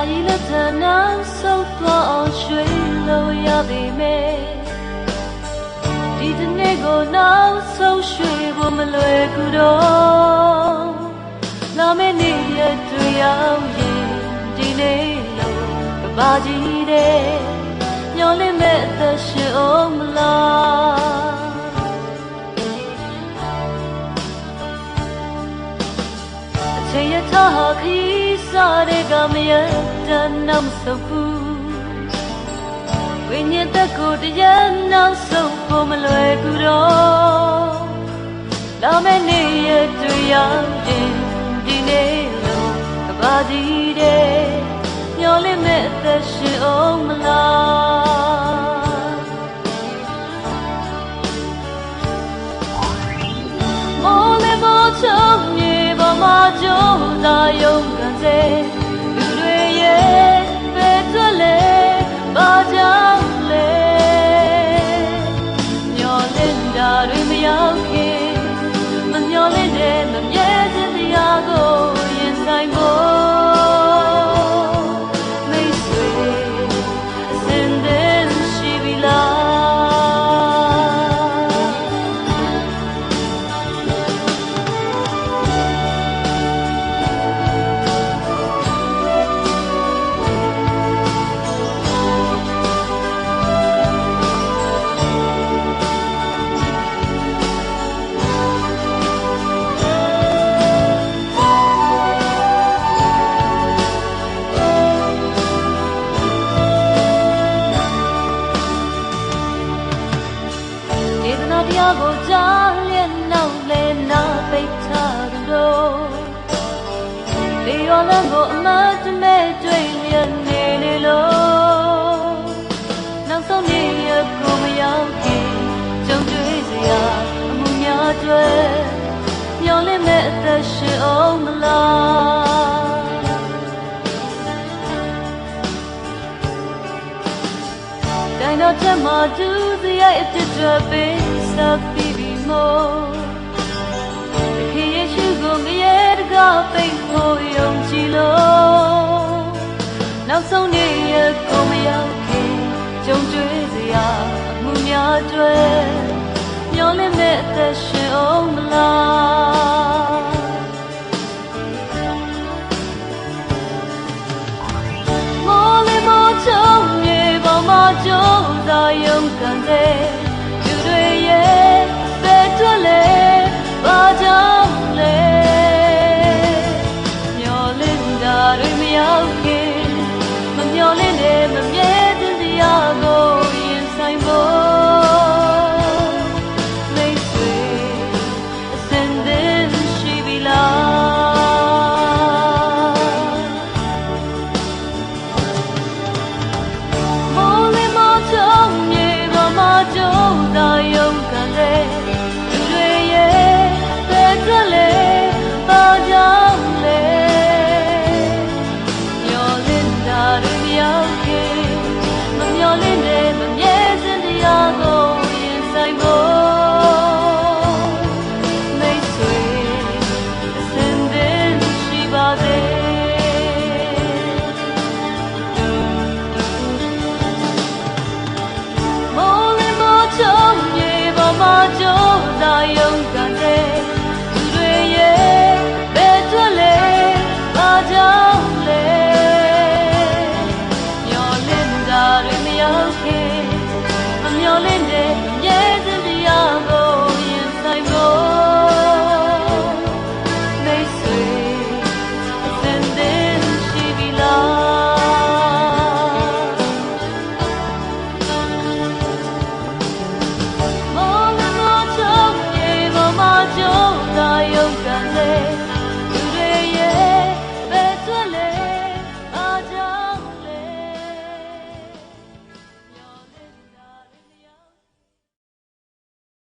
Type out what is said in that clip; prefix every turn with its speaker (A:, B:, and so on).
A: ရီလက်ထနောက်ဆုတ်သွားအောင်ရွှေ့လို့ရပေမဲ့ဒီတနေ့ကိုနောက်ဆုံးရွှေ့ဖို့မလွယ်ကူတော့လာမယ့်နေ့ရက်တွေရောက်ရင်ဒီနေ့လို့ကဘာကြီးတဲ့ညော်လင့်မဲ့အသက်ရှင်အောင်မလားအချိန်ရထားခရီးစားတဲ့ကမရတဲ့နောက်မဆုံးဘူးဝိညာဉ်သက်ကိုတရားနောက်ဆုံးဖို့မလွယ်ကူတော့လာမယ့်နေ့ရက်တွေရောက်ရင်ဒီနေ့လို့ကဘာကြီးတဲ့မျော်လင့်မဲ့အသက်ရှင်အောင်မလားမိုးလေးမိုးချုံမြေပေါ်မှာကြိုးစားရုံကန်စေလူတွေရဲ့ပဲထွက်လေဘာကြောင့်လဲမျော်လင့်တာတွေမရောက်ခင်မမျော်လင့်တဲ့မမြဲခြင်းတရားကိုရင်ဆိုင်ဖို့မိတ်ဆွေအစင်တဲ့ရှိပြီလားတရားကိုကြားလျက်နောက်လဲနာပိတ်ထားသူတို့လေရောလမ်းကိုအမတ်တမဲ့တွေ့လျက်နေလေလို့နောက်ဆုံးနေ့ရက်ကိုမရောက်ခင်ကြုံတွေ့စရာအမှုများတွေမျော်လင့်မဲ့အသက်ရှင်အောင်မလားတိုင်းတော့ချက်မှသူစရိုက်အစ်တွေပေးSabi mo, the Yeshu go me ga pay for young chilo. Now so near go me out, Jong Drizia, Munya Dre, your limit the show la. Molly Moton, Bama Joe, the young Gande. Baကြောင့်လဲမျော်လင့်တာတွေမရောက်ခင်မမျော်လင့်တဲ့မမြဲ